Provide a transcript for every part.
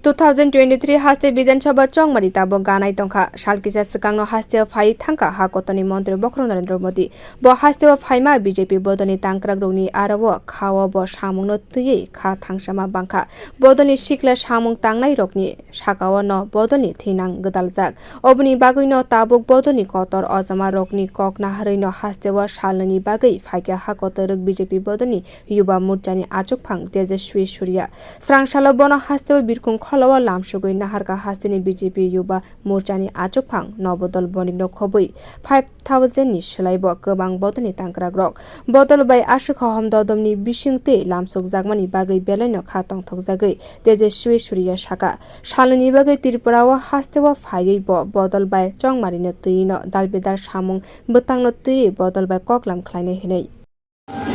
2023 haste Vidansabha chongmari tabo ganai tongkha salkisa sikangno haste phai thangka ha kotoni mantri bokhro Narendra Modi bo haste phaima BJP bodoni tangkrak rokni arawo khawa bo samungno tui kha thangsama bangkha bodoni sikla samung tangnai rokni sakao no bodoni thinang gdaljak obni bagui no tabuk bodoni kotor ojama rokni kokna harui no haste wa salni bagui phaikya ha kotor BJP bodoni yuba murchani achukphang Tejaswi Surya srangsalo bono haste birkung kholawa lamsugui naharka hasteni BJP yuba morchani achukphang nobodol bonigno khobui 5000 ni slaibo gobang bodoni tangkrak rok bodol bai ashukha homdodomni bisingte lamsuk jagmani bagui belaino khatong thokjagui Tejaswi Surya saka salni bagui Tripura wa haste wa phaiei bo bodol bai chongmarino tuino dalbedar samung butangno tui bodol bai koklam khlaine hinei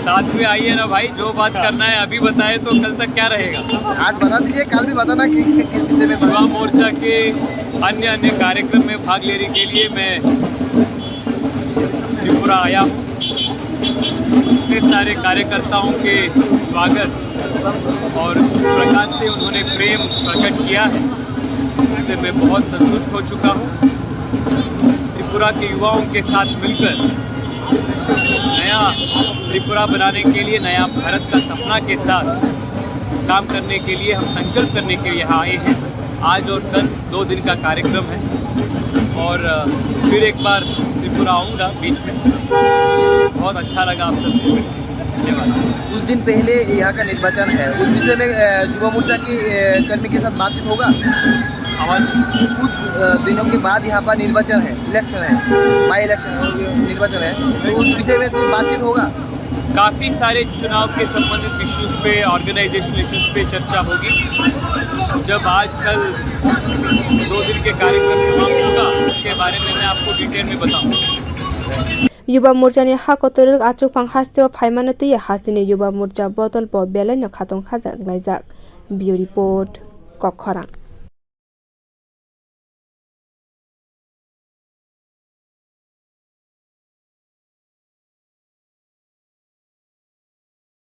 साथ में आइए ना भाई, जो बात करना है अभी बताए तो कल तक क्या रहेगा। आज बता दीजिए, कल भी बताना कि किस विषय में। युवा मोर्चा के अन्य कार्यक्रम में भाग लेने के लिए मैं त्रिपुरा आया हूँ। इतने सारे कार्यकर्ताओं के स्वागत और इस प्रकार से उन्होंने प्रेम प्रकट किया है, उससे मैं बहुत संतुष्ट हो चुका हूँ। त्रिपुरा के युवाओं के साथ मिलकर नया त्रिपुरा बनाने के लिए, नया भारत का सपना के साथ काम करने के लिए, हम संकल्प करने के लिए यहाँ आए हैं। आज और कल 2 दिन का कार्यक्रम है और फिर एक बार त्रिपुरा आऊँगा बीच में। बहुत अच्छा लगा आप सबसे मिलकर, धन्यवाद। कुछ दिन पहले यहाँ का निर्वाचन है, उस विषय में युवा मोर्चा के कर्मी के साथ बातचीत होगा। कुछ दिनों के बाद यहाँ पर निर्वाचन है, इलेक्शन है, बाई इलेक्शन निर्वाचन है, तो उस विषय में कोई बातचीत होगा। काफ़ी सारे चुनाव के संबंधित इश्यूज पे, ऑर्गेनाइजेशनल इश्यूज पे चर्चा होगी। जब आज कल 2 दिन के कार्यक्रम समाप्त होगा, उसके बारे में मैं आपको डिटेल में बताऊंगा। युवा मोर्चानि हा कोतर आचुकफां हास्ते फाइमानो तui हास्तेनि युवा मोर्चा बदल bo belai no khatong khajak laijak। Bureau report Kokkhorang।